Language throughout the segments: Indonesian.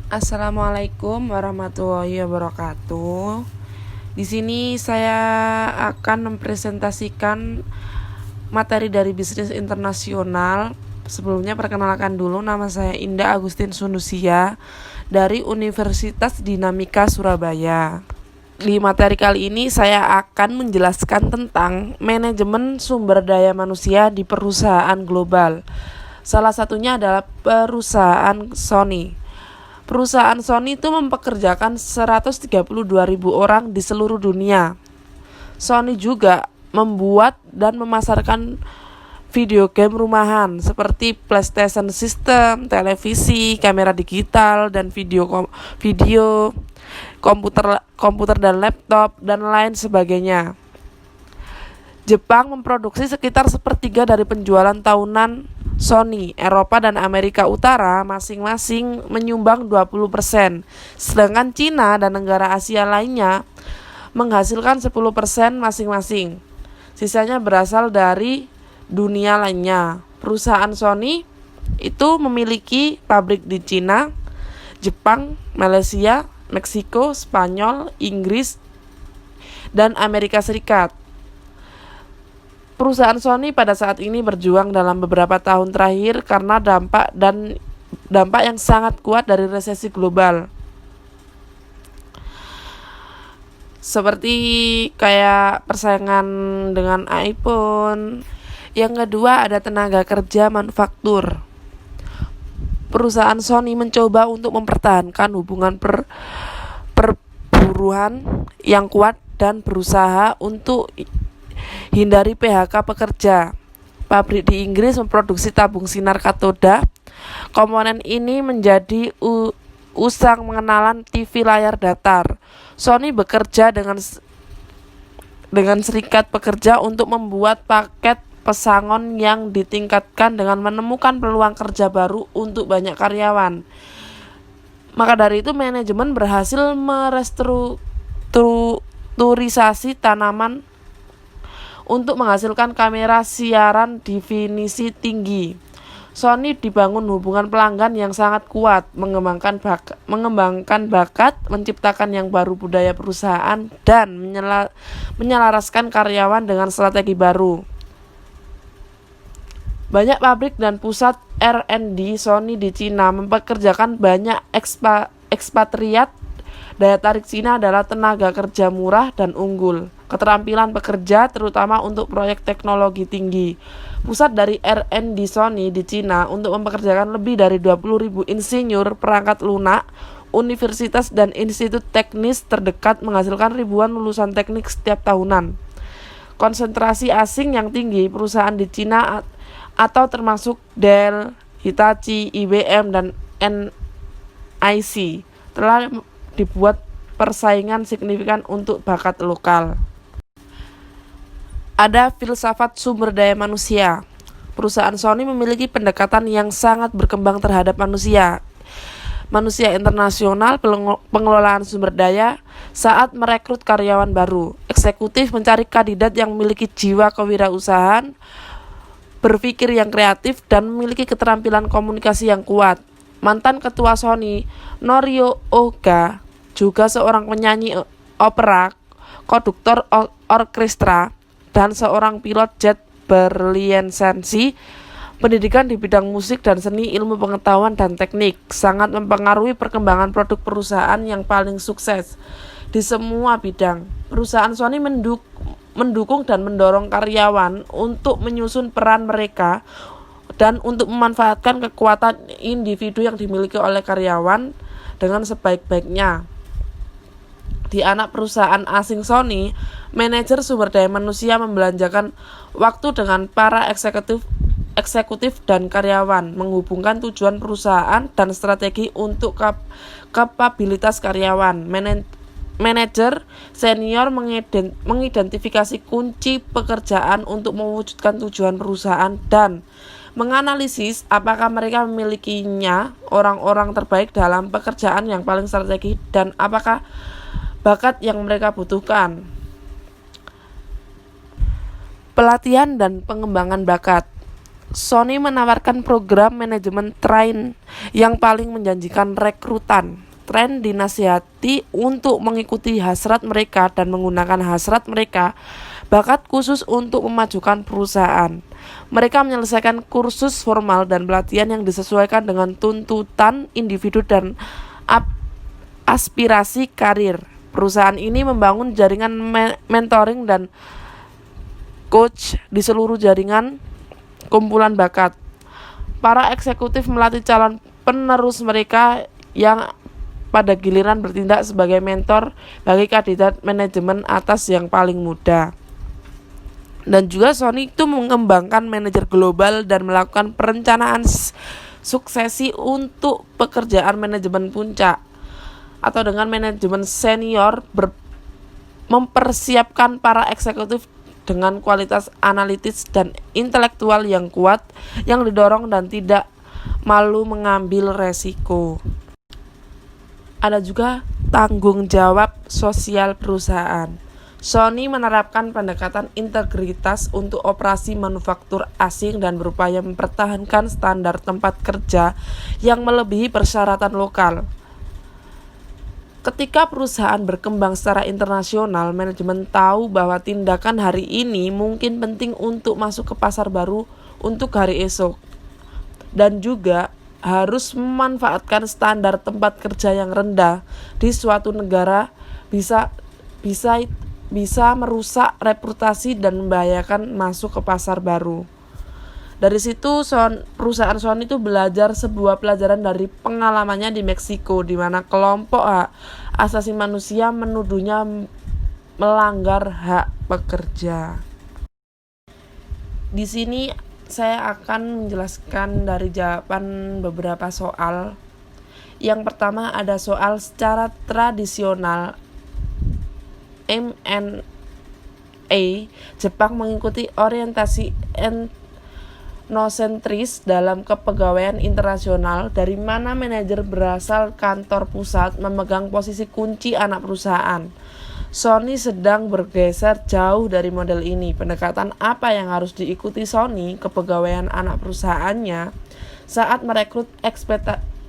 Assalamualaikum warahmatullahi wabarakatuh. Di sini saya akan mempresentasikan materi dari bisnis internasional. Sebelumnya perkenalkan dulu, nama saya Indah Agustin Sunusia dari Universitas Dinamika Surabaya. Di materi kali ini saya akan menjelaskan tentang manajemen sumber daya manusia di perusahaan global. Salah satunya adalah perusahaan Sony. Perusahaan Sony itu mempekerjakan 132.000 orang di seluruh dunia. Sony juga membuat dan memasarkan video game rumahan seperti PlayStation System, televisi, kamera digital, dan video komputer dan laptop, dan lain sebagainya. Jepang memproduksi sekitar sepertiga dari penjualan tahunan Sony. Eropa dan Amerika Utara masing-masing menyumbang 20%, sedangkan Cina dan negara Asia lainnya menghasilkan 10% masing-masing. Sisanya berasal dari dunia lainnya. Perusahaan Sony itu memiliki pabrik di Cina, Jepang, Malaysia, Meksiko, Spanyol, Inggris, dan Amerika Serikat. Perusahaan Sony pada saat ini berjuang dalam beberapa tahun terakhir karena dampak yang sangat kuat dari resesi global. Seperti kayak persaingan dengan iPhone. Yang kedua ada tenaga kerja manufaktur. Perusahaan Sony mencoba untuk mempertahankan hubungan perburuan yang kuat dan berusaha untuk hindari PHK pekerja. Pabrik di Inggris memproduksi tabung sinar katoda. Komponen ini menjadi usang pengenalan TV layar datar. Sony bekerja dengan serikat pekerja untuk membuat paket pesangon yang ditingkatkan dengan menemukan peluang kerja baru untuk banyak karyawan. Maka dari itu manajemen berhasil merestrukturisasi tanaman untuk menghasilkan kamera siaran definisi tinggi. Sony dibangun hubungan pelanggan yang sangat kuat, mengembangkan bakat, menciptakan yang baru budaya perusahaan, dan menyelaraskan karyawan dengan strategi baru. Banyak pabrik dan pusat R&D Sony di Cina mempekerjakan banyak ekspatriat. Daya tarik Cina adalah tenaga kerja murah dan unggul, keterampilan pekerja terutama untuk proyek teknologi tinggi. Pusat dari R&D Sony di Cina untuk mempekerjakan lebih dari 20.000 insinyur perangkat lunak. Universitas dan institut teknis terdekat menghasilkan ribuan lulusan teknik setiap tahunan. Konsentrasi asing yang tinggi. Perusahaan di Cina atau termasuk Dell, Hitachi, IBM, dan NIC telah dibuat persaingan signifikan untuk bakat lokal. Ada filsafat sumber daya manusia. Perusahaan Sony memiliki pendekatan yang sangat berkembang terhadap manusia internasional, pengelolaan sumber daya saat merekrut karyawan baru. Eksekutif mencari kandidat yang memiliki jiwa kewirausahaan, berpikir yang kreatif, dan memiliki keterampilan komunikasi yang kuat. Mantan ketua Sony, Norio Oga, juga seorang penyanyi opera, konduktor orkestra, dan seorang pilot jet berlisensi pendidikan di bidang musik dan seni, ilmu pengetahuan, dan teknik. Sangat mempengaruhi perkembangan produk perusahaan yang paling sukses di semua bidang. Perusahaan Sony mendukung dan mendorong karyawan untuk menyusun peran mereka dan untuk memanfaatkan kekuatan individu yang dimiliki oleh karyawan dengan sebaik-baiknya. Di anak perusahaan asing Sony, manajer sumber daya manusia membelanjakan waktu dengan para eksekutif dan karyawan, menghubungkan tujuan perusahaan dan strategi untuk kapabilitas karyawan. Manajer senior mengidentifikasi kunci pekerjaan untuk mewujudkan tujuan perusahaan dan menganalisis apakah mereka memilikinya orang-orang terbaik dalam pekerjaan yang paling strategis dan apakah bakat yang mereka butuhkan. Pelatihan dan pengembangan bakat. Sony menawarkan program manajemen train yang paling menjanjikan rekrutan. Train dinasihati untuk mengikuti hasrat mereka dan menggunakan hasrat mereka bakat khusus untuk memajukan perusahaan. Mereka menyelesaikan kursus formal dan pelatihan yang disesuaikan dengan tuntutan individu dan aspirasi karir. Perusahaan ini membangun jaringan mentoring dan coach di seluruh jaringan kumpulan bakat. Para eksekutif melatih calon penerus mereka yang pada giliran bertindak sebagai mentor bagi kandidat manajemen atas yang paling muda. Dan juga Sony itu mengembangkan manajer global dan melakukan perencanaan suksesi untuk pekerjaan manajemen puncak atau dengan manajemen senior mempersiapkan para eksekutif dengan kualitas analitis dan intelektual yang kuat, yang didorong dan tidak malu mengambil resiko. Ada juga tanggung jawab sosial perusahaan. Sony menerapkan pendekatan integritas untuk operasi manufaktur asing dan berupaya mempertahankan standar tempat kerja yang melebihi persyaratan lokal. Ketika perusahaan berkembang secara internasional, manajemen tahu bahwa tindakan hari ini mungkin penting untuk masuk ke pasar baru untuk hari esok. Dan juga harus memanfaatkan standar tempat kerja yang rendah di suatu negara bisa merusak reputasi dan membahayakan masuk ke pasar baru. Dari situ perusahaan Sony itu belajar sebuah pelajaran dari pengalamannya di Meksiko, di mana kelompok hak asasi manusia menuduhnya melanggar hak pekerja. Di sini saya akan menjelaskan dari jawaban beberapa soal. Yang pertama ada soal secara tradisional M&A Jepang mengikuti orientasi etnosentris dalam kepegawaian internasional, dari mana manajer berasal kantor pusat memegang posisi kunci anak perusahaan. Sony sedang bergeser jauh dari model ini. Pendekatan apa yang harus diikuti Sony kepegawaian anak perusahaannya saat merekrut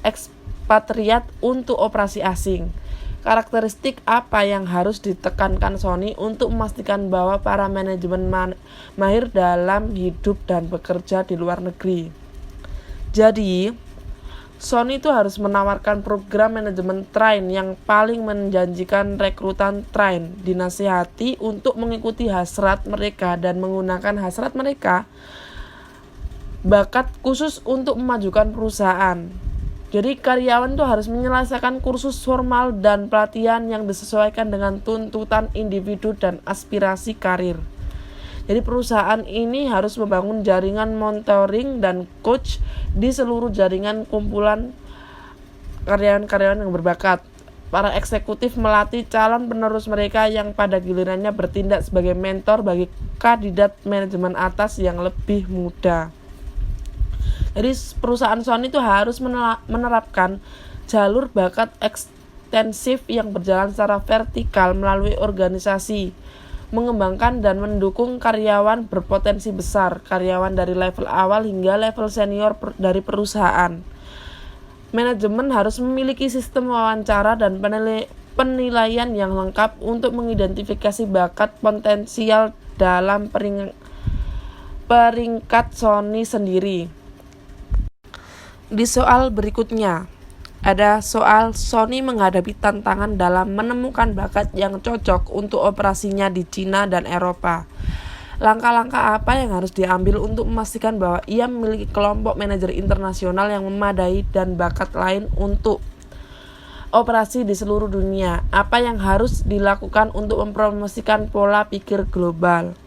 ekspatriat untuk operasi asing? Karakteristik apa yang harus ditekankan Sony untuk memastikan bahwa para manajemen mahir dalam hidup dan bekerja di luar negeri? Jadi, Sony itu harus menawarkan program manajemen train yang paling menjanjikan. Rekrutan train dinasihati untuk mengikuti hasrat mereka dan menggunakan hasrat mereka bakat khusus untuk memajukan perusahaan. Jadi karyawan itu harus menyelesaikan kursus formal dan pelatihan yang disesuaikan dengan tuntutan individu dan aspirasi karir. Jadi perusahaan ini harus membangun jaringan mentoring dan coach di seluruh jaringan kumpulan karyawan-karyawan yang berbakat. Para eksekutif melatih calon penerus mereka yang pada gilirannya bertindak sebagai mentor bagi kandidat manajemen atas yang lebih muda. Jadi perusahaan Sony itu harus menerapkan jalur bakat ekstensif yang berjalan secara vertikal melalui organisasi, mengembangkan dan mendukung karyawan berpotensi besar, karyawan dari level awal hingga level senior dari perusahaan. Manajemen harus memiliki sistem wawancara dan penilaian yang lengkap untuk mengidentifikasi bakat potensial dalam peringkat Sony sendiri. Di soal berikutnya, ada soal Sony menghadapi tantangan dalam menemukan bakat yang cocok untuk operasinya di Cina dan Eropa. Langkah-langkah apa yang harus diambil untuk memastikan bahwa ia memiliki kelompok manajer internasional yang memadai dan bakat lain untuk operasi di seluruh dunia? Apa yang harus dilakukan untuk mempromosikan pola pikir global?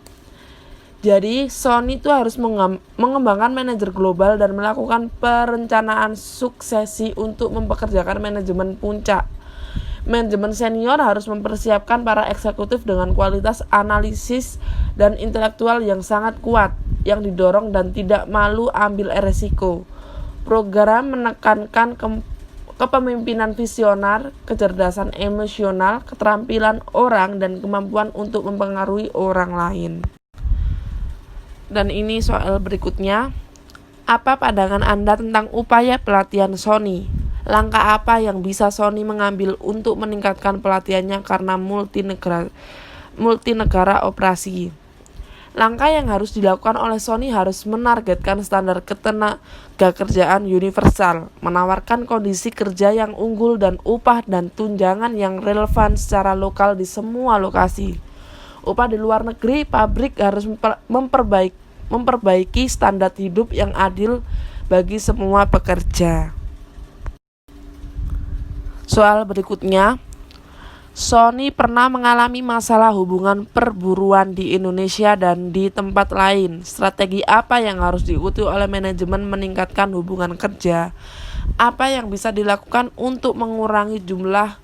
Jadi Sony itu harus mengembangkan manajer global dan melakukan perencanaan suksesi untuk mempekerjakan manajemen puncak. Manajemen senior harus mempersiapkan para eksekutif dengan kualitas analisis dan intelektual yang sangat kuat, yang didorong dan tidak malu ambil resiko. Program menekankan kepemimpinan visioner, kecerdasan emosional, keterampilan orang, dan kemampuan untuk mempengaruhi orang lain. Dan ini soal berikutnya. Apa pandangan Anda tentang upaya pelatihan Sony? Langkah apa yang bisa Sony mengambil untuk meningkatkan pelatihannya karena multinegara operasi? Langkah yang harus dilakukan oleh Sony harus menargetkan standar ketenagakerjaan universal, menawarkan kondisi kerja yang unggul dan upah dan tunjangan yang relevan secara lokal di semua lokasi. Upah di luar negeri, pabrik harus memperbaiki standar hidup yang adil bagi semua pekerja. Soal berikutnya, Sony pernah mengalami masalah hubungan perburuan di Indonesia dan di tempat lain. Strategi apa yang harus diikuti oleh manajemen meningkatkan hubungan kerja? Apa yang bisa dilakukan untuk mengurangi jumlah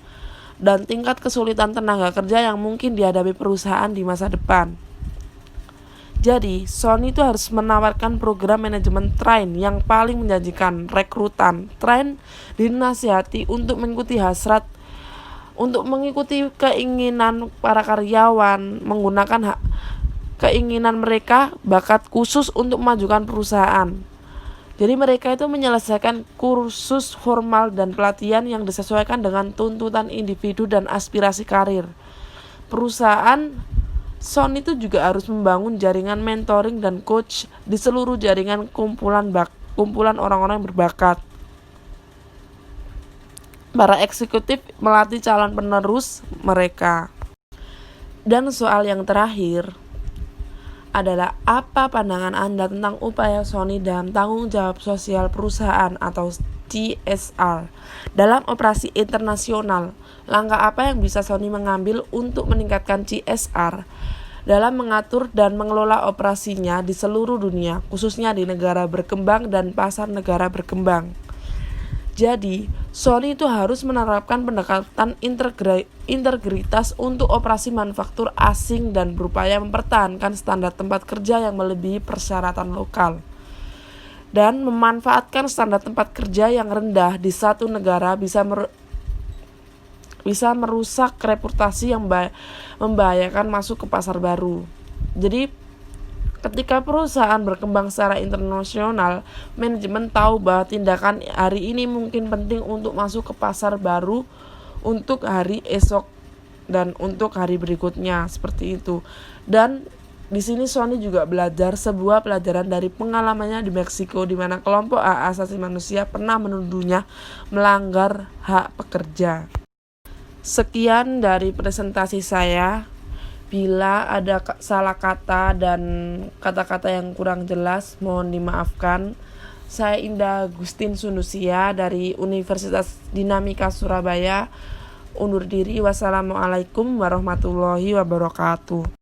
dan tingkat kesulitan tenaga kerja yang mungkin dihadapi perusahaan di masa depan? Jadi, Sony itu harus menawarkan program manajemen train yang paling menjanjikan. Rekrutan train dinasihati untuk mengikuti keinginan para karyawan, menggunakan keinginan mereka, bakat khusus untuk memajukan perusahaan. Jadi mereka itu menyelesaikan kursus formal dan pelatihan yang disesuaikan dengan tuntutan individu dan aspirasi karir. Perusahaan Sony itu juga harus membangun jaringan mentoring dan coach di seluruh jaringan kumpulan orang-orang yang berbakat. Para eksekutif melatih calon penerus mereka. Dan soal yang terakhir adalah apa pandangan Anda tentang upaya Sony dalam tanggung jawab sosial perusahaan atau CSR dalam operasi internasional? Langkah apa yang bisa Sony mengambil untuk meningkatkan CSR dalam mengatur dan mengelola operasinya di seluruh dunia, khususnya di negara berkembang dan pasar negara berkembang? Jadi, Sony itu harus menerapkan pendekatan integritas untuk operasi manufaktur asing dan berupaya mempertahankan standar tempat kerja yang melebihi persyaratan lokal. Dan memanfaatkan standar tempat kerja yang rendah di satu negara bisa merusak reputasi yang membahayakan masuk ke pasar baru. Jadi, ketika perusahaan berkembang secara internasional, manajemen tahu bahwa tindakan hari ini mungkin penting untuk masuk ke pasar baru untuk hari esok dan untuk hari berikutnya, seperti itu. Dan di sini Sony juga belajar sebuah pelajaran dari pengalamannya di Meksiko, di mana kelompok hak asasi manusia pernah menuduhnya melanggar hak pekerja. Sekian dari presentasi saya. Bila ada salah kata dan kata-kata yang kurang jelas, mohon dimaafkan. Saya Indah Gustin Sundusia dari Universitas Dinamika Surabaya. Undur diri. Wassalamualaikum warahmatullahi wabarakatuh.